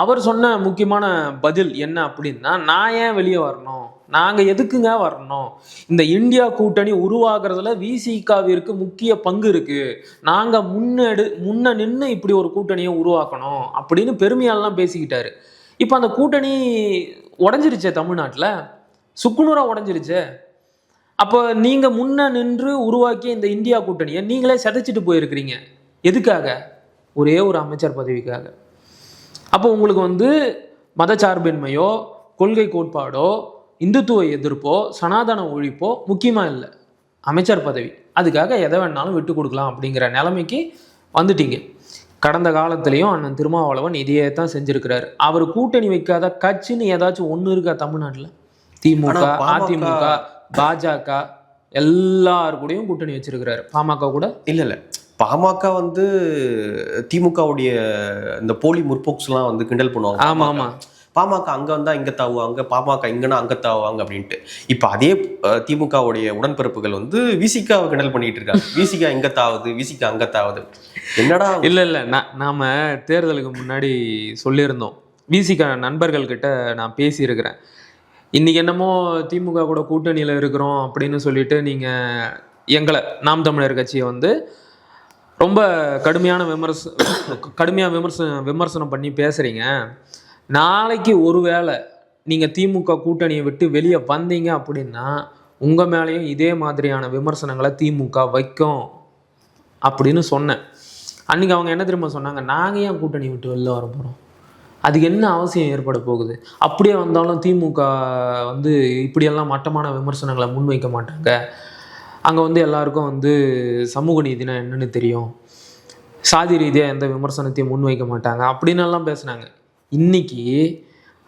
அவர் சொன்ன முக்கியமான பதில் என்ன அப்படின்னா, நான் ஏன் வெளியே வரணும், நாங்க எதுக்குங்க வரணும், இந்த இந்தியா கூட்டணி உருவாக்குறதுல விசிகாவிற்கு முக்கிய பங்கு இருக்கு, நாங்க முன்ன நின்று இப்படி ஒரு கூட்டணியை உருவாக்கணும் அப்படின்னு பெருமையாலாம் பேசிக்கிட்டாரு. இப்போ அந்த கூட்டணி உடஞ்சிருச்சே, தமிழ்நாட்டில் சுக்குநூறா உடஞ்சிருச்சே. அப்போ நீங்க முன்ன நின்று உருவாக்கிய இந்த இந்தியா கூட்டணியை நீங்களே சிதைச்சிட்டு போயிருக்கிறீங்க, எதுக்காக? ஒரே ஒரு அமைச்சர் பதவிக்காக. அப்போ உங்களுக்கு வந்து மதச்சார்பின்மையோ கொள்கை கோட்பாடோ இந்துத்துவ எதிர்ப்போ சனாதன ஒழிப்போ முக்கியமாக இல்லை, அமைச்சர் பதவி, அதுக்காக எதை வேணாலும் விட்டு கொடுக்கலாம் அப்படிங்கிற நிலைமைக்கு வந்துட்டீங்க. கடந்த காலத்திலையும் அண்ணன் திருமாவளவன் இதையே தான் செஞ்சிருக்கிறாரு. அவர் கூட்டணி வைக்காத கட்சின்னு ஏதாச்சும் ஒன்று இருக்கா தமிழ்நாட்டில்? திமுக, அதிமுக, பாஜக எல்லாரு கூடயும் கூட்டணி வச்சிருக்கிறாரு. பாமக கூட இல்லை. பாமக வந்து திமுகவுடைய இந்த போலி முற்போக்குலாம் வந்து கிண்டல் பண்ணுவாங்க. ஆமா, பாமக அங்கே வந்தால் இங்கே தாவுவாங்க, பாமக இங்கன்னா அங்கே தாவுவாங்க அப்படின்ட்டு. இப்போ அதே திமுகவுடைய உடன்பிறப்புகள் வந்து விசிகாவை கிண்டல் பண்ணிட்டு இருக்காங்க, விசிகா இங்கே தாவுது, விசிகா அங்கே தாவுது. என்னடா இல்லை நாம தேர்தலுக்கு முன்னாடி சொல்லியிருந்தோம், விசிகா நண்பர்கள்கிட்ட நான் பேசியிருக்கிறேன், இன்னைக்கு என்னமோ திமுக கூட கூட்டணியில் இருக்கிறோம் அப்படின்னு சொல்லிட்டு நீங்கள் எங்களை நாம் தமிழர் கட்சியை வந்து ரொம்ப கடுமையான விமர்சனம் பண்ணி பேசுறீங்க. நாளைக்கு ஒருவேளை நீங்க திமுக கூட்டணியை விட்டு வெளியே வந்தீங்க அப்படின்னா உங்க மேலேயும் இதே மாதிரியான விமர்சனங்களை திமுக வைக்கும் அப்படின்னு சொன்னேன். அன்னைக்கு அவங்க என்ன தெரியுமா சொன்னாங்க, நாங்கள் ஏன் கூட்டணி விட்டு வெளில வர போகிறோம், அதுக்கு என்ன அவசியம் ஏற்பட போகுது, அப்படியே வந்தாலும் திமுக வந்து இப்படியெல்லாம் மட்டமான விமர்சனங்களை முன்வைக்க மாட்டாங்க, அங்கே வந்து எல்லாருக்கும் வந்து சமூக நீதினா என்னன்னு தெரியும், சாதி ரீதியாக எந்த விமர்சனத்தையும் முன்வைக்க மாட்டாங்க அப்படின்னு எல்லாம் பேசுனாங்க. இன்னைக்கு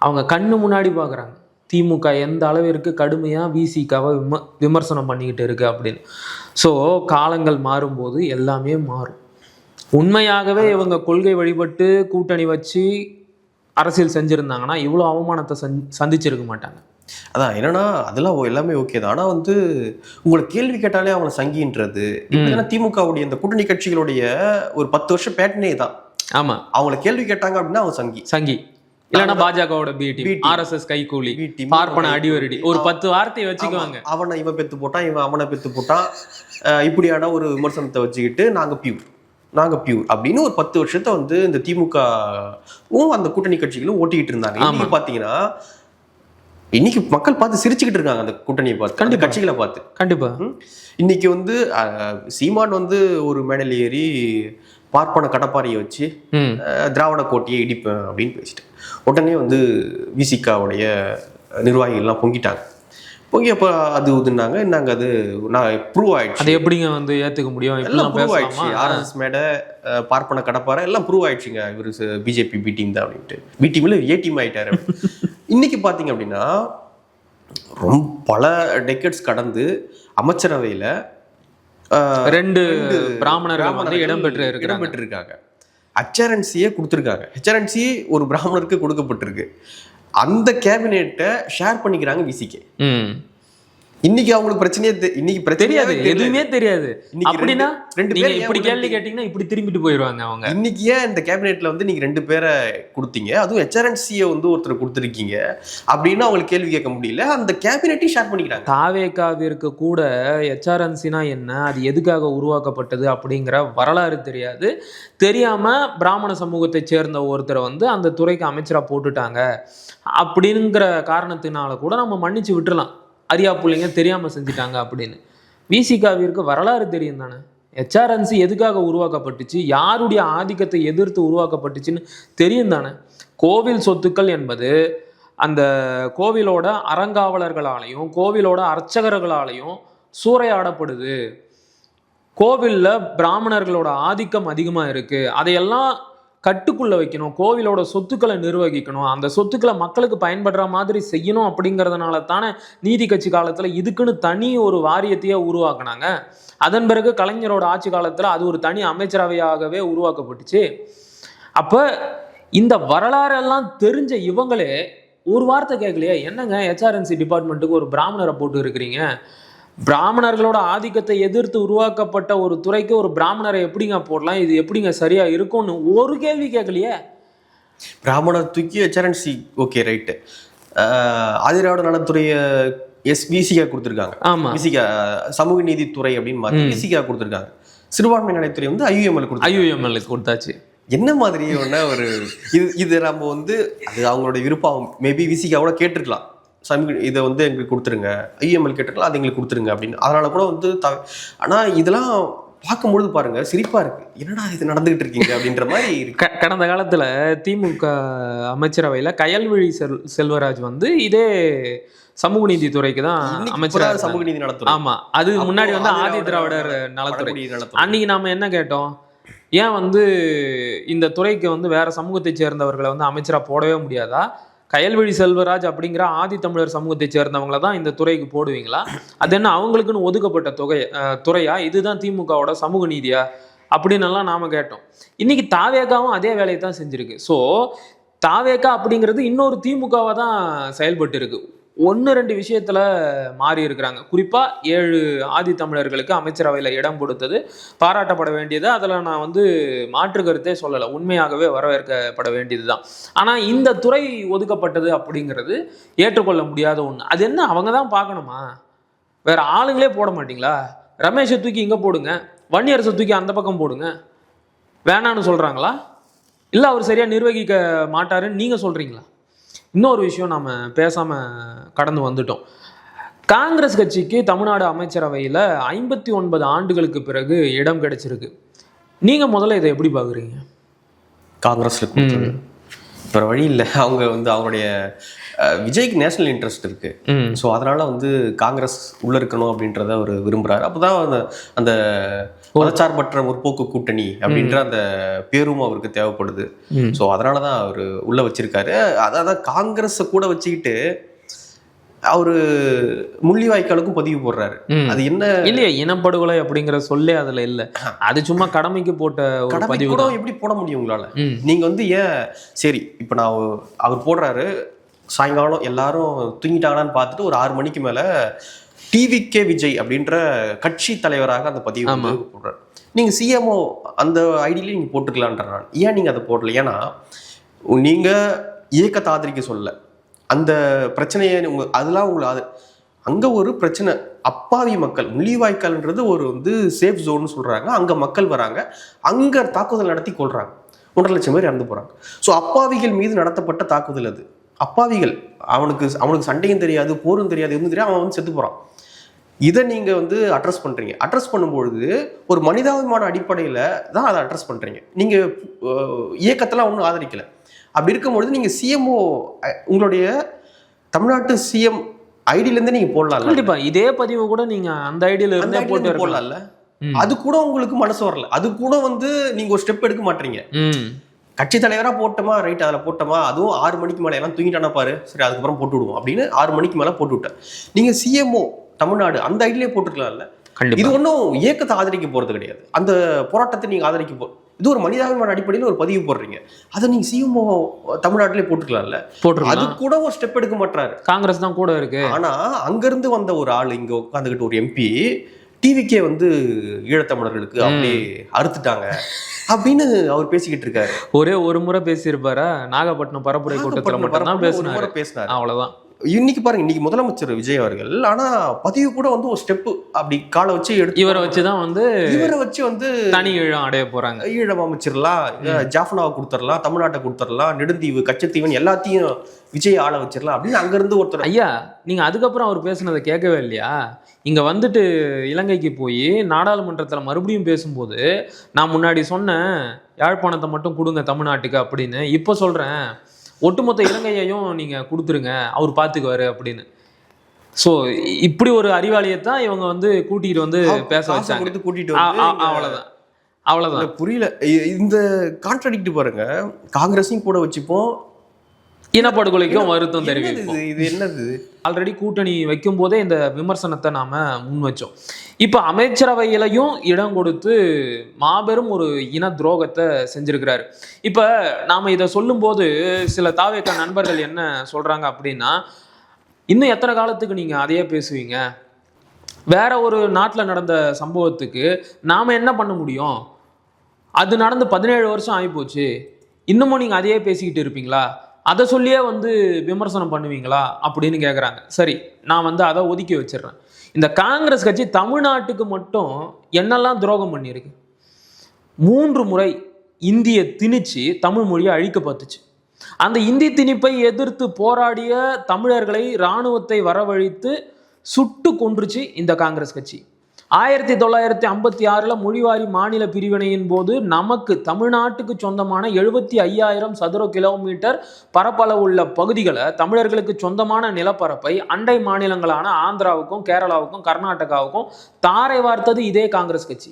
அவங்க கண்ணு முன்னாடி பார்க்குறாங்க திமுக எந்த அளவிற்கு கடுமையாக விசிகாவை விமர்சனம் பண்ணிக்கிட்டு இருக்கு அப்படின்னு. ஸோ காலங்கள் மாறும்போது எல்லாமே மாறும். உண்மையாகவே இவங்க கொள்கை வழிபட்டு கூட்டணி வச்சு அரசியல் செஞ்சுருந்தாங்கன்னா இவ்வளோ அவமானத்தை சந்திச்சிருக்க மாட்டாங்க. அதான் என்னன்னா அதெல்லாம் எல்லாமே ஓகே தான். ஆனால் வந்து உங்களை கேள்வி கேட்டாலே அவங்கள சங்கின்றது திமுகவுடைய இந்த கூட்டணி கட்சிகளுடைய ஒரு 10 வருஷம் பேட்டனே தான். ஆமாம், அவங்கள கேள்வி கேட்டாங்க அப்படின்னா அவங்க சங்கி இல்லைன்னா பாஜகவோட பி டீம், RSS கைகூலி, பார்ப்பன அடிவரடி, ஒரு 10 வார்த்தையை வச்சுக்குவாங்க. அவனை இவன் பெத்து போட்டான், இவன் அவனை பெத்து போட்டான், இப்படியான ஒரு விமர்சனத்தை வச்சுக்கிட்டு நாங்க பியூர் அப்படின்னு ஒரு 10 வருஷத்தை வந்து இந்த திமுகவும் அந்த கூட்டணி கட்சிகளும் ஓட்டிக்கிட்டு இருந்தாங்க. இன்னைக்கு பாத்தீங்கன்னா இன்னைக்கு மக்கள் பார்த்து சிரிச்சுக்கிட்டு இருக்காங்க அந்த கூட்டணியை பார்த்து, கண்டிப்பா கட்சிகளை பார்த்து. கண்டிப்பா இன்னைக்கு வந்து சீமான் வந்து ஒரு மேடையில் ஏறி பார்ப்பன கடப்பாரியை வச்சு திராவிட கோட்டையை இடிப்பேன் அப்படின்னு பேசிட்டு உடனே வந்து விசிகாவுடைய நிர்வாகிகள்லாம் பொங்கிட்டாங்க. பொங்கி அப்போ அது ஊதுனாங்க. என்னங்க அது நான் ப்ரூவ் ஆயிடுச்சு. அது எப்படிங்க வந்து ஏற்றுக்க முடியும்? எல்லாம் ப்ரூவ் ஆயிடுச்சு. RSS மேடை, பார்ப்பன கடப்பாறை எல்லாம் ப்ரூவ் ஆயிடுச்சுங்க. இவர் பிஜேபி பி டீம் தான் அப்படின்ட்டு. பி டீம்ல ஏ டீம் ஆயிட்டாரு. இன்னைக்கு பார்த்தீங்க அப்படின்னா ரொம்ப பல டெக்கெட்ஸ் கடந்து அமைச்சரவையில் 2 பிராமணர்கள் வந்து இடம்பெற்று இருக்காங்க. HRNCயே கொடுத்துருக்காங்க. HRNC ஒரு பிராமணருக்கு கொடுக்கப்பட்டிருக்கு. அந்த கேபினெட்டை ஷேர் பண்ணிக்கிறாங்க விசிகே. இன்னைக்கு அவங்களுக்கு பிரச்சனையே இன்னைக்கு தெரியாது, எதுவுமே தெரியாது. அப்படின்னா நீங்க இப்படி கேள்வி கேட்டீங்கன்னா இப்படி திரும்பிட்டு போயிடுவாங்க அவங்க. இன்னைக்கு ஏன் இந்த கேபினெட்ல வந்து நீங்க 2 பேரை கொடுத்தீங்க, அதுவும் HRNCயை வந்து ஒருத்தர் கொடுத்துருக்கீங்க அப்படின்னு அவங்களுக்கு கேள்வி கேட்க முடியல. அந்த கேபினெட்டையும் ஷேர் பண்ணிக்கிறாங்க. தாவேகாவிற்கு கூட HRNCனா என்ன, அது எதுக்காக உருவாக்கப்பட்டது அப்படிங்கிற வரலாறு தெரியாது. தெரியாம பிராமண சமூகத்தை சேர்ந்த ஒருத்தரை வந்து அந்த துறைக்கு அமைச்சரா போட்டுட்டாங்க அப்படிங்கிற காரணத்தினால கூட நம்ம மன்னிச்சு விட்டுறலாம். அரியா பிள்ளைங்க தெரியாமல் செஞ்சுட்டாங்க அப்படின்னு. விசிகாவிற்கு வரலாறு தெரியும் தானே. HRNC எதுக்காக உருவாக்கப்பட்டுச்சு, யாருடைய ஆதிக்கத்தை எதிர்த்து உருவாக்கப்பட்டுச்சுன்னு தெரியும் தானே. கோவில் சொத்துக்கள் என்பது அந்த கோவிலோட அறங்காவலர்களாலையும் கோவிலோட அர்ச்சகர்களாலையும் சூறையாடப்படுது. கோவிலில் பிராமணர்களோட ஆதிக்கம் அதிகமாக இருக்குது, அதையெல்லாம் கட்டுக்குள்ள வைக்கணும், கோவிலோட சொத்துக்களை நிர்வகிக்கணும், அந்த சொத்துக்களை மக்களுக்கு பயன்படுற மாதிரி செய்யணும். அப்படிங்கிறதுனால தானே நீதி கட்சி காலத்தில் இதுக்குன்னு தனி ஒரு வாரியத்தையே உருவாக்குனாங்க. அதன் பிறகு கலைஞரோட ஆட்சி காலத்தில் அது ஒரு தனி அமைச்சரவையாகவே உருவாக்கப்பட்டுச்சு. அப்போ இந்த வரலாறெல்லாம் தெரிஞ்ச இவங்களே ஒரு வார்த்தை கேட்கலையா, என்னங்க HRNC டிபார்ட்மெண்ட்டுக்கு ஒரு பிராமணரை போட்டு இருக்கிறீங்க, பிராமணர்களோட ஆதிக்கத்தை எதிர்த்து உருவாக்கப்பட்ட ஒரு துறைக்கு ஒரு பிராமணரை எப்படிங்க போடலாம், இது எப்படிங்க சரியா இருக்கும்னு ஒரு கேள்வி கேட்கலையே. பிராமணர் தூக்கி HRNC okay right, Adi Dravida நலத்துறையை Visika கொடுத்துருக்காங்க. ஆமா, விசிகா சமூக நீதித்துறை அப்படின்னு மாற்றி விசிகா கொடுத்துருக்காங்க. சிறுபான்மை நலத்துறை வந்து IUML கொடுத்தாச்சு. என்ன மாதிரி ஒன்று ஒரு இது நம்ம வந்து அது அவங்களுடைய விருப்பம். மேபி விசிகாவோட கேட்டிருக்கலாம், இதை வந்து எங்களுக்கு கொடுத்துருங்க, IUML கேட்டிருக்கலாம், அது எங்களுக்கு கொடுத்துருங்க அப்படின்னு. அதனால கூட வந்து ஆனால் இதெல்லாம் பார்க்கும்பொழுது பாருங்க சிரிப்பா இருக்கு, என்னடா இது நடந்துகிட்டு இருக்கீங்க அப்படின்ற மாதிரி இருக்கு. கடந்த காலத்துல திமுக அமைச்சரவையில கயல்விழி செல்வராஜ் வந்து இதே சமூக நீதி துறைக்கு தான் அமைச்சராக, சமூக நீதி நலத்துறை. ஆமா, அது முன்னாடி வந்து ஆதி திராவிடர் நலத்துறை. அன்னைக்கு நாம என்ன கேட்டோம், ஏன் வந்து இந்த துறைக்கு வந்து வேற சமூகத்தை சேர்ந்தவர்களை வந்து அமைச்சரா போடவே முடியாதா, கயல்விழி செல்வராஜ் அப்படிங்கிற ஆதி தமிழர் சமூகத்தை சேர்ந்தவங்களை தான் இந்த துறைக்கு போடுவீங்களா, அது என்ன அவங்களுக்குன்னு ஒதுக்கப்பட்ட துறையா, இதுதான் திமுகவோட சமூக நீதியா அப்படின்னு எல்லாம் நாம கேட்டோம். இன்னைக்கு தாவேகாவும் அதே வேலையை தான் செஞ்சிருக்கு. ஸோ தாவேகா அப்படிங்கிறது இன்னொரு திமுகவா தான் செயல்பட்டு இருக்கு. 1-2 விஷயத்துல மாறி இருக்கிறாங்க. குறிப்பா 7 ஆதி தமிழர்களுக்கு அமைச்சரவையில் இடம் கொடுத்தது பாராட்டப்பட வேண்டியது, அதில் நான் வந்து மாற்று கருத்தே சொல்லலை, உண்மையாகவே வரவேற்கப்பட வேண்டியதுதான். ஆனால் இந்த துறை ஒதுக்கப்பட்டது அப்படிங்கிறது ஏற்றுக்கொள்ள முடியாத ஒன்று. அது என்ன அவங்க தான் பார்க்கணுமா, வேற ஆளுங்களே போட மாட்டீங்களா, ரமேஷை தூக்கி இங்கே போடுங்க, வன்னியரசை தூக்கி அந்த பக்கம் போடுங்க. வேணான்னு சொல்றாங்களா, இல்ல அவர் சரியா நிர்வகிக்க மாட்டாருன்னு நீங்க சொல்றீங்களா? இன்னொரு விஷயம் நாம பேசாம கடந்து வந்துட்டோம். காங்கிரஸ் கட்சிக்கு தமிழ்நாடு அமைச்சரவையில் 59 ஆண்டுகளுக்கு பிறகு இடம் கிடைச்சிருக்கு. நீங்க முதல்ல இதை எப்படி பாக்குறீங்க? காங்கிரஸ்ல கொடுத்தது வேற வழி இல்லை. அவங்க வந்து அவங்களுடைய விஜய்க்கு நேஷனல் இன்ட்ரெஸ்ட் இருக்கு. ஸோ அதனால வந்து காங்கிரஸ் உள்ள இருக்கணும் அப்படின்றத அவர் விரும்புறாரு. அப்போதான் அந்த மதச்சார்பற்ற முற்போக்கு கூட்டணி அப்படின்ற அந்த பேரும் அவருக்கு தேவைப்படுது. ஸோ அதனால தான் அவர் உள்ள வச்சிருக்காரு. அதான் காங்கிரஸை கூட வச்சுக்கிட்டு அவரு முள்ளிவாய்க்காலுக்கும் பதிவு போடுறாரு. அது என்ன இல்லையா, இனப்படுகொலை அப்படிங்கிற சொல்லே அதுல இல்ல. அது சும்மா கடமைக்கு போட்ட ஒரு பதிவு கூட. எப்படி போட முடியும் உங்களால? நீங்க வந்து ஏன் சரி இப்ப நான் அவர் போடுறாரு, சாயங்காலம் எல்லாரும் தூங்கிட்டாங்களான்னு பார்த்துட்டு ஒரு 6 மணிக்கு மேல டிவிகே விஜய் அப்படின்ற கட்சி தலைவராக அந்த பதிவு வந்து போடுறாரு. நீங்க சிஎம்ஓ அந்த ஐடியில நீங்க போட்டுக்கலான்ற. நான் ஏன் நீங்க அதை போடல? ஏன்னா நீங்க இயக்கத்தை ஆதரிக்க சொல்ல, அந்த பிரச்சனையை அதெல்லாம் உங்களை அங்க ஒரு பிரச்சனை. அப்பாவி மக்கள், முள்ளிவாய்க்கால்ன்றது ஒரு வந்து சேஃப் ஜோன்னு சொல்றாங்க. அங்க மக்கள் வராங்க, அங்க தாக்குதல் நடத்தி கொள்றாங்க. 1.5 லட்சம் பேர் இறந்து போறாங்க. ஸோ அப்பாவிகள் மீது நடத்தப்பட்ட தாக்குதல் அது. அப்பாவிகள், அவனுக்கு சண்டையும் தெரியாது, போரும் தெரியாது, எதுவும் தெரியாது, அவன் வந்து செத்து போறான். இதை நீங்க வந்து அட்ரஸ் பண்றீங்க. அட்ரஸ் பண்ணும்பொழுது ஒரு மனிதாபிமான அடிப்படையில தான் அதை அட்ரஸ் பண்றீங்க. நீங்க இயக்கத்தெல்லாம் ஒன்றும் ஆதரிக்கல. அப்படி இருக்கும்பொழுது நீங்க சிஎம்ஓ உங்களுடைய தமிழ்நாட்டு சிஎம் ஐடியிலேருந்து நீங்க போடலாம். கண்டிப்பா இதே பதிவு கூட நீங்க அந்த ஐடியில இருந்தே போட்டு போடலாம்ல. அது கூட உங்களுக்கு மனசு வரல. அது கூட வந்து நீங்க ஒரு ஸ்டெப் எடுக்க மாட்டீங்க. கட்சி தலைவரா போட்டோமா, ரைட், அதில் போட்டோமா, அதுவும் 6 மணிக்கு மேலே எல்லாம் தூங்கிட்டானா பாரு, சரி அதுக்கப்புறம் போட்டு விடுவோம் அப்படின்னு 6 மணிக்கு மேலே போட்டு விட்டேன். நீங்க சிஎம்ஓ தமிழ்நாடு அந்த ஐடியிலே போட்டுக்கலாம்ல. இது ஒன்றும் இயக்கத்தை ஆதரிக்க போறது கிடையாது. அந்த போராட்டத்தை நீங்க ஆதரிக்க இது ஒரு மனிதாபிமான அடிப்படையில் ஒரு பதிவு போடுறீங்க. அதை நீங்க சிஎம்ஓ தமிழ்நாட்டிலே போட்டுக்கலாம்ல. அது கூட ஒரு ஸ்டெப் எடுக்க மாட்டாரு. காங்கிரஸ் தான் கூட இருக்கு. ஆனா அங்கிருந்து வந்த ஒரு ஆள் இங்க உட்காந்துக்கிட்டு ஒரு எம்பி டிவிக்கே வந்து ஈழத்தமிழர்களுக்கு அப்படியே அறுத்துட்டாங்க அப்படின்னு அவர் பேசிக்கிட்டு இருக்காரு. ஒரே ஒரு முறை பேசியிருப்பாரா? நாகப்பட்டினம் பரப்புரை கூட்டத்தில் மட்டும் தான் பேசினாரு, அவ்வளவுதான். இன்னைக்கு பாருங்க, இன்னைக்கு முதலமைச்சர் விஜய் அவர்கள் ஆனா பதிவு கூட வந்து ஒரு ஸ்டெப் அப்படி காலை வச்சு எடுத்து இவரை வச்சுதான் வந்து தனி ஈழம் அடைய போறாங்க. ஈழம் அமைச்சிடலாம், ஜாஃபனாவை கொடுத்துடலாம், தமிழ்நாட்டை கொடுத்துடலாம், நெடுந்தீவு, கச்சத்தீவன் எல்லாத்தையும் விஜய் ஆள வச்சிடலாம் அப்படின்னு அங்க இருந்து ஒருத்தர். ஐயா, நீங்க அதுக்கப்புறம் அவர் பேசுனதை கேட்கவே இல்லையா? இங்க வந்துட்டு இலங்கைக்கு போய் நாடாளுமன்றத்துல மறுபடியும் பேசும்போது நான் முன்னாடி சொன்னேன் யாழ்ப்பாணத்தை மட்டும் கொடுங்க தமிழ்நாட்டுக்கு அப்படின்னு. இப்போ சொல்றேன் ஒட்டுமொத்த இலங்கையையும் நீங்க கொடுத்துருங்க, அவர் பார்த்துக்குவாரு அப்படின்னு. ஸோ இப்படி ஒரு அறிவாளியத்தான் இவங்க வந்து கூட்டிட்டு வந்து பேச வச்சாங்க. அவ்வளவுதான். புரியல இந்த கான்ட்ராடிக்ட் பாருங்க. காங்கிரஸையும் கூட வச்சுப்போம், இனப்படுகொலைக்கும் வருத்தம் தெரிவிப்போம். இது என்னது? ஆல்ரெடி கூட்டணி வைக்கும் போதே இந்த விமர்சனத்தை நாம முன் வச்சோம். இப்ப அமைச்சரவையிலையும் இடம் கொடுத்து மாபெரும் ஒரு இன துரோகத்தை செஞ்சிருக்கிறாரு. இப்ப நாம இதை சொல்லும் போது சில தாவேக நண்பர்கள் என்ன சொல்றாங்க அப்படின்னா, இன்னும் எத்தனை காலத்துக்கு நீங்க அதையே பேசுவீங்க? வேற ஒரு நாட்டில் நடந்த சம்பவத்துக்கு நாம என்ன பண்ண முடியும்? அது நடந்து 17 வருஷம் ஆகிப்போச்சு, இன்னமும் நீங்க அதையே பேசிக்கிட்டு இருப்பீங்களா? அதை சொல்லியே வந்து விமர்சனம் பண்ணுவீங்களா அப்படின்னு கேட்குறாங்க. சரி, நான் வந்து அதை ஒதுக்கி வச்சிடுறேன். இந்த காங்கிரஸ் கட்சி தமிழ்நாட்டுக்கு மட்டும் என்னெல்லாம் துரோகம் பண்ணியிருக்கு? 3 முறை இந்தியை திணிச்சு தமிழ் மொழியை அழிக்க பார்த்துச்சு. அந்த இந்தி திணிப்பை எதிர்த்து போராடிய தமிழர்களை இராணுவத்தை வரவழைத்து சுட்டு கொன்றுச்சு இந்த காங்கிரஸ் கட்சி. 1956 மொழிவாரி மாநில பிரிவினையின் போது நமக்கு தமிழ்நாட்டுக்கு சொந்தமான 75,000 சதுர கிலோமீட்டர் பரப்பளவு உள்ள பகுதிகளை, தமிழர்களுக்கு சொந்தமான நிலப்பரப்பை அண்டை மாநிலங்களான ஆந்திராவுக்கும் கேரளாவுக்கும் கர்நாடகாவுக்கும் தாரை வார்த்தது இதே காங்கிரஸ் கட்சி.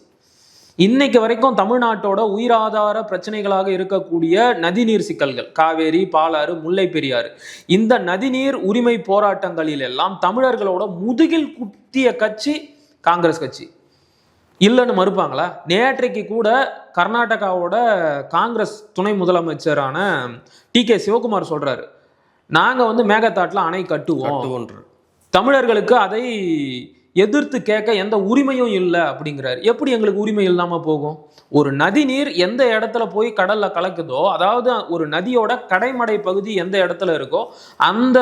இன்னைக்கு வரைக்கும் தமிழ்நாட்டோட உயிராதார பிரச்சனைகளாக இருக்கக்கூடிய நதிநீர் சிக்கல்கள், காவேரி, பாலாறு, முல்லை பெரியாறு, இந்த நதிநீர் உரிமை போராட்டங்களில் எல்லாம் தமிழர்களோட முதுகில் குத்திய கட்சி காங்கிரஸ் கட்சி. இல்லைன்னு மறுப்பாங்களா? நேற்றைக்கு கூட கர்நாடகாவோட காங்கிரஸ் துணை முதலமைச்சரான டி.கே. சிவகுமார் சொல்றாரு, நாங்க வந்து மேகதாட்டுல அணை கட்டுவோம், தமிழர்களுக்கு அதை எதிர்த்து கேட்க எந்த உரிமையும் இல்லை அப்படிங்கிறாரு. எப்படி எங்களுக்கு உரிமை இல்லாம போகும்? ஒரு நதி நீர் எந்த இடத்துல போய் கடல்ல கலக்குதோ, அதாவது ஒரு நதியோட கடைமடை பகுதி எந்த இடத்துல இருக்கோ அந்த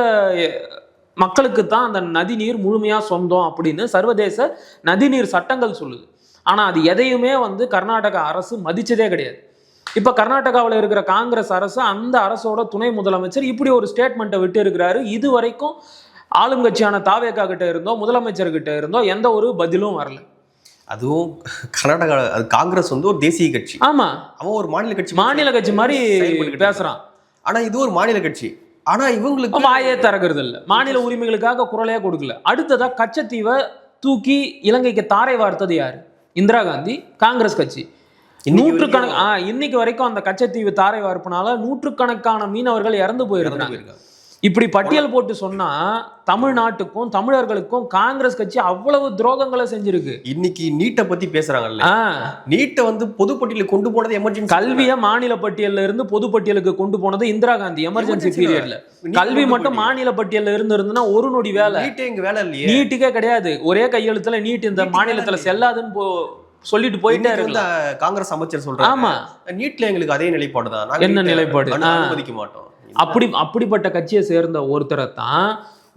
மக்களுக்கு தான் அந்த நதி நீர் முழுமையா சொந்தம் அப்படின்னு சர்வதேச நதிநீர் சட்டங்கள் சொல்லுது. ஆனால் அது எதையுமே வந்து கர்நாடக அரசு மதிச்சதே கிடையாது. இப்போ கர்நாடகாவில் இருக்கிற காங்கிரஸ் அரசு, அந்த அரசோட துணை முதலமைச்சர் இப்படி ஒரு ஸ்டேட்மெண்ட்டை விட்டு இருக்கிறாரு. இது வரைக்கும் ஆளுங்கட்சியான தாவேகா கிட்ட இருந்தோ முதலமைச்சர்கிட்ட இருந்தோ எந்த ஒரு பதிலும் வரல. அதுவும் கர்நாடகா, அது காங்கிரஸ் வந்து ஒரு தேசிய கட்சி. ஆமா, அவன் ஒரு மாநில கட்சி மாதிரி பேசுறான். ஆனா இது ஒரு மாநில கட்சி. ஆனா இவங்களுக்கு வாயே திறக்கிறது இல்லை, மாநில உரிமைகளுக்காக குரலையே கொடுக்கல. அடுத்ததா கச்சத்தீவை தூக்கி இலங்கைக்கு தாரை வார்த்தது யாரு? இந்திரா காந்தி, காங்கிரஸ் கட்சி. இன்னைக்கு வரைக்கும் அந்த கச்சத்தீவு தாரை வார்ப்புனால நூற்றுக்கணக்கான மீனவர்கள் இறந்து போயிருக்காங்க. இப்படி பட்டியல் போட்டு சொன்னா தமிழ்நாட்டுக்கும் தமிழர்களுக்கும் காங்கிரஸ் கட்சி அவ்வளவு துரோகங்களை செஞ்சிருக்கு. இன்னைக்கு நீட்டை பத்தி பேசுறாங்கல்ல, நீட்டை வந்து பொதுப்பட்டியலுக்கு கொண்டு போனது எமர்ஜென்சி. கல்வியை மாநில பட்டியல்ல இருந்து பொதுப்பட்டியலுக்கு கொண்டு போனது இந்திரா காந்தி எமர்ஜென்சி பீரியட்ல. கல்வி மட்டும் மாநில பட்டியல்ல இருந்துன்னா ஒரு நொடி வேலை. நீட்டு வேலை இல்லையே, நீட்டுக்கே கிடையாது. ஒரே கையெழுத்துல நீட் இந்த மாநிலத்துல செல்லாதுன்னு சொல்லிட்டு போயிட்டே இருக்கு. காங்கிரஸ் அமைச்சர் சொல்றாங்க, ஆமா நீட்ல எங்களுக்கு அதே நிலைப்பாடு தான். என்ன நிலைப்பாடு? அனுமதிக்க மாட்டோம். அப்படிப்பட்ட கட்சியை சேர்ந்த ஒருத்தரை தான்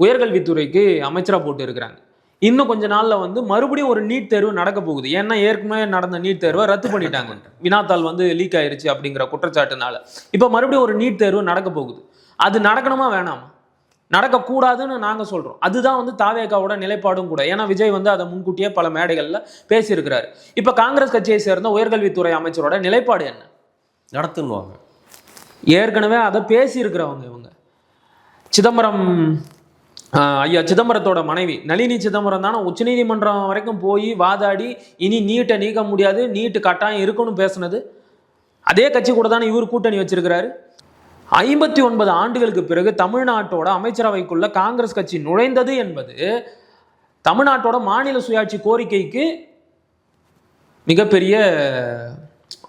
உயர்கல்வித்துறைக்கு அமைச்சரா போட்டு இருக்கிறாங்க. இன்னும் கொஞ்ச நாள்ல வந்து மறுபடியும் ஒரு நீட் தேர்வு நடக்க போகுது. ஏன்னா ஏற்கனவே நடந்த நீட் தேர்வை ரத்து பண்ணிட்டாங்க, வினாத்தாள் வந்து லீக் ஆயிருச்சு அப்படிங்கிற குற்றச்சாட்டுனால. இப்ப மறுபடியும் ஒரு நீட் தேர்வு நடக்க போகுது. அது நடக்கணுமா வேணாமா? நடக்கக்கூடாதுன்னு நாங்க சொல்றோம். அதுதான் வந்து தாவேகாவோட நிலைப்பாடும் கூட. ஏன்னா விஜய் வந்து அதை முன்கூட்டியே பல மேடைகள்ல பேசியிருக்கிறாரு. இப்ப காங்கிரஸ் கட்சியை சேர்ந்த உயர்கல்வித்துறை அமைச்சரோட நிலைப்பாடு என்ன? நடத்துவாங்க. ஏற்கனவே அதை பேசியிருக்கிறவங்க இவங்க. சிதம்பரம், ஐயா சிதம்பரத்தோட மனைவி நளினி சிதம்பரம் தானே உச்சநீதிமன்றம் வரைக்கும் போய் வாதாடி இனி நீட்டை நீக்க முடியாது, நீட்டு கட்டாயம் இருக்குன்னு பேசுனது. அதே கட்சி கூட தானே இவர் கூட்டணி வச்சிருக்கிறாரு. 59 ஆண்டுகளுக்கு பிறகு தமிழ்நாட்டோட அமைச்சரவைக்குள்ள காங்கிரஸ் கட்சி நுழைந்தது என்பது தமிழ்நாட்டோட மாநில சுயாட்சி கோரிக்கைக்கு மிகப்பெரிய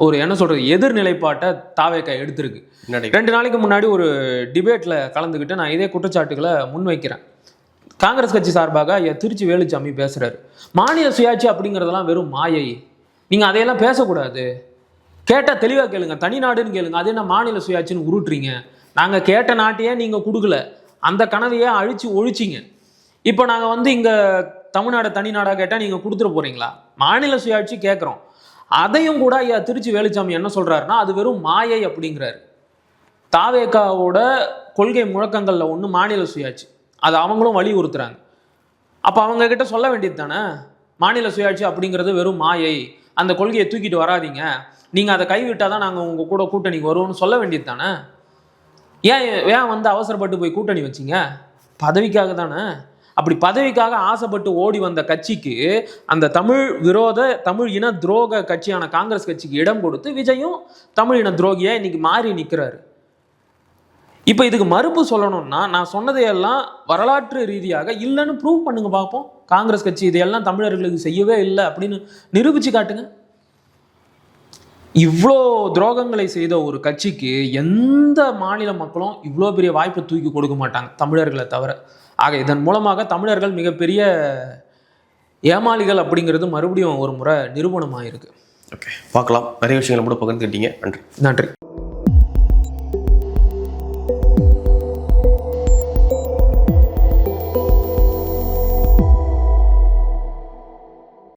ஒரு என்ன சொல்றது எதிர்நிலைப்பாட்டை தாவேகா எடுத்திருக்கு. 2 நாளைக்கு முன்னாடி ஒரு டிபேட்ல கலந்துக்கிட்டு நான் இதே குற்றச்சாட்டுகளை முன்வைக்கிறேன். காங்கிரஸ் கட்சி சார்பாக ஐயா திருச்சி வேலுச்சாமி பேசுறாரு, மாநில சுயாட்சி அப்படிங்கிறதெல்லாம் வெறும் மாயை, நீங்க அதையெல்லாம் பேசக்கூடாது, கேட்டா தெளிவா கேளுங்க, தனி நாடுன்னு கேளுங்க, அது என்ன மாநில சுயாட்சின்னு உருட்டுறீங்க, நாங்க கேட்ட நாட்டையே நீங்க கொடுக்கல, அந்த கனவையே அழிச்சு ஒழிச்சிங்க, இப்போ நாங்க வந்து இங்க தமிழ்நாடு தனி நாடா கேட்டா நீங்க கொடுத்துட போறீங்களா? மாநில சுயாட்சி கேட்கிறோம். அதையும் கூட ஐயா திருச்சி வேலுச்சாமி என்ன சொல்றாருன்னா அது வெறும் மாயை அப்படிங்கிறாரு. தாவேகாவோட கொள்கை முழக்கங்கள்ல ஒண்ணு மாநில சுயாட்சி, அது அவங்களும் வலியுறுத்துறாங்க. அப்ப அவங்க கிட்ட சொல்ல வேண்டியது தானே, மாநில சுயாட்சி அப்படிங்கிறது வெறும் மாயை, அந்த கொள்கையை தூக்கிட்டு வராதிங்க, நீங்க அதை கைவிட்டாதான் நாங்க உங்க கூட கூட்டணிக்கு வருவோம்னு சொல்ல வேண்டியது தானே. ஏன் வந்து அவசரப்பட்டு போய் கூட்டணி வச்சிங்க? பதவிக்காக தானே. அப்படி பதவிக்காக ஆசைப்பட்டு ஓடி வந்த கட்சிக்கு, அந்த தமிழ் விரோத தமிழ் இன துரோக கட்சியான காங்கிரஸ் கட்சிக்கு இடம் கொடுத்து விஜயும் தமிழ் இன துரோகியா இன்னைக்கு மாறி நிற்கிறாரு. இப்போ இதுக்கு மறுப்பு சொல்லணும்னா நான் சொன்னதையெல்லாம் வரலாற்று ரீதியாக இல்லைன்னு ப்ரூவ் பண்ணுங்க பார்ப்போம். காங்கிரஸ் கட்சி இதையெல்லாம் தமிழர்களுக்கு செய்யவே இல்லை அப்படின்னு நிரூபிச்சு காட்டுங்க. இவ்வளோ துரோகங்களை செய்த ஒரு கட்சிக்கு எந்த மாநில மக்களும் இவ்வளோ பெரிய வாய்ப்பை தூக்கி கொடுக்க மாட்டாங்க, தமிழர்களை தவிர. ஆக இதன் மூலமாக தமிழர்கள் மிகப்பெரிய ஏமாளிகள் அப்படிங்கிறது மறுபடியும் ஒரு முறை நிரூபணமாக இருக்கு. ஓகே, பார்க்கலாம். நிறைய விஷயங்களை கூட பகிர்ந்துக்கிட்டீங்க. நன்றி. நன்றி.